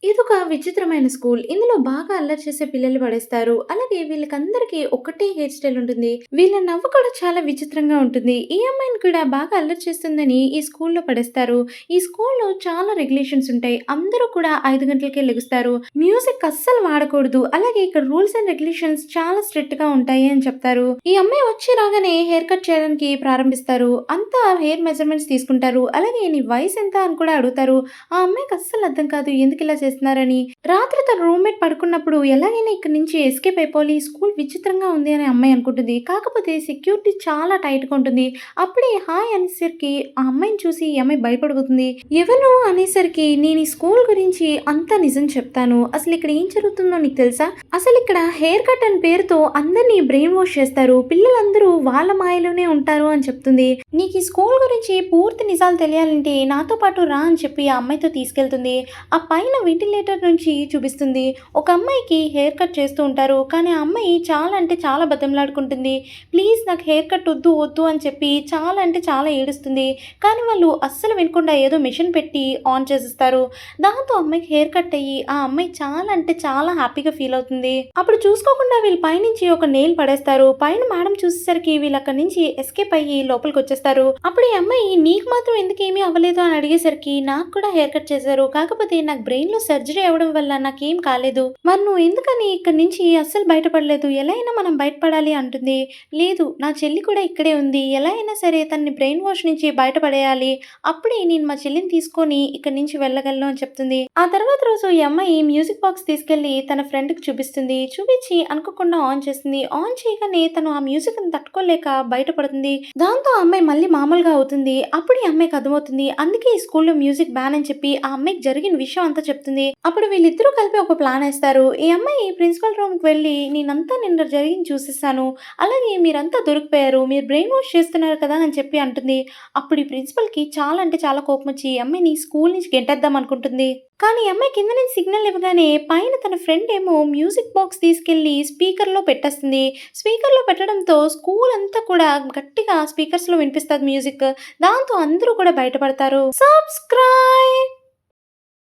ఇదొక విచిత్రమైన స్కూల్. ఇందులో బాగా అల్లరి చేసే పిల్లలు పడేస్తారు. అలాగే వీళ్ళకందరికీ ఒకటే హెయిర్ స్టైల్ ఉంటుంది. వీళ్ళ నవ్వు కూడా చాలా విచిత్రంగా ఉంటుంది. ఈ అమ్మాయిని కూడా బాగా అల్లరి చేస్తుందని ఈ స్కూల్‌లో పడేస్తారు. ఈ స్కూల్‌లో చాలా రెగ్యులేషన్స్ ఉంటాయి. అందరూ కూడా 5 గంటలకే లెగుస్తారు. మ్యూజిక్ అస్సలు వాడకూడదు. అలాగే ఇక్కడ రూల్స్ అండ్ రెగ్యులేషన్స్ చాలా స్ట్రిక్ట్‌గా ఉంటాయి అని చెప్తారు. ఈ అమ్మాయి వచ్చి రాగానే హెయిర్ కట్ చేయడానికి ప్రారంభిస్తారు. అంతా హెయిర్ మెజర్‌మెంట్స్ తీసుకుంటారు. అలాగే నీ వయసు ఎంత అని కూడా అడుగుతారు. ఆ అమ్మాయికి అస్సలు అర్థం కాదు ఎందుకిలా చేస్తున్నారని. రాత్రి తన రూమ్‌మేట్ పడుకున్నప్పుడు ఎలాగైనా ఇక్కడి నుంచి ఎస్కేప్ అయిపోవాలి. ఈ స్కూల్ విచిత్రంగా ఉంది అని అమ్మాయి అనుకుంటుంది. కాకపోతే సెక్యూరిటీ చాలా టైట్‌గా ఉంటుంది. అప్పుడే హాయ్ అనేసరికి ఆ అమ్మాయిని చూసి ఈ అమ్మాయి భయపడిపోతుంది. ఎవరు నువ్వు అనేసరికి నేను ఈ స్కూల్ గురించి అంతా నిజం చెప్తాను. అసలు ఇక్కడ ఏం జరుగుతుందో నీకు తెలుసా? అసలు ఇక్కడ హెయిర్ కట్ అని పేరుతో అందరినీ బ్రెయిన్ వాష్ చేస్తారు. పిల్లలందరూ వాళ్ళ మాయలోనే ఉంటారు అని చెప్తుంది. నీకు ఈ స్కూల్ గురించి పూర్తి నిజాలు తెలియాలంటే నాతో పాటు రా అని చెప్పి ఆ అమ్మాయితో తీసుకెళ్తుంది. ఆ పైన వెంటిలేటర్ నుంచి చూపిస్తుంది. ఒక అమ్మాయికి హెయిర్ కట్ చేస్తూ ఉంటారు. కానీ ఆ అమ్మాయి చాలా అంటే చాలా బతిమలాడుకుంటుంది. ప్లీజ్ నాకు హెయిర్ కట్ వద్దు వద్దు అని చెప్పి చాలా అంటే చాలా ఏడుస్తుంది. కానీ వాళ్ళు అస్సలు వినకుండా ఏదో మిషన్ పెట్టి ఆన్ చేసేస్తారు. దాంతో అమ్మాయికి హెయిర్ కట్ అయ్యి ఆ అమ్మాయి చాలా అంటే చాలా హ్యాపీగా ఫీల్ అవుతుంది. అప్పుడు చూసుకోకుండా వీళ్ళు పైనుంచి ఒక నెయిల్ పడేస్తారు. పైన మేడం చూసేసరికి వీళ్ళు అక్కడి నుంచి ఎస్కేప్ అయ్యి లోపలికి వచ్చేస్తారు. అప్పుడు ఈ అమ్మాయి నీకు మాత్రం ఎందుకు ఏమీ అవ్వలేదు అని అడిగేసరికి నాకు కూడా హెయిర్ కట్ చేశారు. కాకపోతే నాకు బ్రెయిన్ లో సర్జరీ అవ్వడం వల్ల నాకేం కాలేదు. మరి నువ్వు ఎందుకని ఇక్కడి నుంచి అస్సలు బయటపడలేదు? ఎలా అయినా మనం బయటపడాలి అంటుంది. లేదు నా చెల్లి కూడా ఇక్కడే ఉంది. ఎలా అయినా సరే తనని బ్రెయిన్ వాష్ నుంచి బయటపడేయాలి. అప్పుడే నేను మా చెల్లిని తీసుకొని ఇక్కడి నుంచి వెళ్ళగలను అని చెప్తుంది. ఆ తర్వాత రోజు ఈ అమ్మాయి మ్యూజిక్ బాక్స్ తీసుకెళ్లి తన ఫ్రెండ్ కి చూపిస్తుంది. చూపించి అనుకోకుండా ఆన్ చేస్తుంది. ఆన్ చేయగానే తను ఆ మ్యూజిక్ ని తట్టుకోలేక బయటపడుతుంది. దాంతో ఆ అమ్మాయి మళ్ళీ మామూలుగా అవుతుంది. అప్పుడు ఈ అమ్మాయికి అర్థమవుతుంది. అందుకే ఈ స్కూల్లో మ్యూజిక్ బ్యాన్ అని చెప్పి ఆ అమ్మాయికి జరిగిన విషయం అంతా చెప్తుంది. అప్పుడు వీళ్ళిద్దరూ కలిపి ఒక ప్లాన్ వేస్తారు. ఈ అమ్మాయి ప్రిన్సిపల్ రూమ్ కి వెళ్ళి నేనంతా నిన్న జరిగింది చూసేసాను. అలాగే మీరంతా దొరికిపోయారు. మీరు బ్రెయిన్ వాష్ చేస్తున్నారు కదా అని చెప్పి అంటుంది. అప్పుడు ఈ ప్రిన్సిపల్ కి చాలా అంటే చాలా కోపం వచ్చి ఈ అమ్మాయిని స్కూల్ నుంచి గెంటేద్దాం అనుకుంటుంది. కానీ ఈ అమ్మాయి కింద నుంచి సిగ్నల్ ఇవ్వగానే పైన తన ఫ్రెండ్ ఏమో మ్యూజిక్ బాక్స్ తీసుకెళ్లి స్పీకర్ లో పెట్టేస్తుంది. స్పీకర్ లో పెట్టడంతో స్కూల్ అంతా కూడా గట్టిగా స్పీకర్స్ లో వినిపిస్తుంది మ్యూజిక్. దాంతో అందరూ కూడా బయటపడతారు. సబ్స్క్రైబ్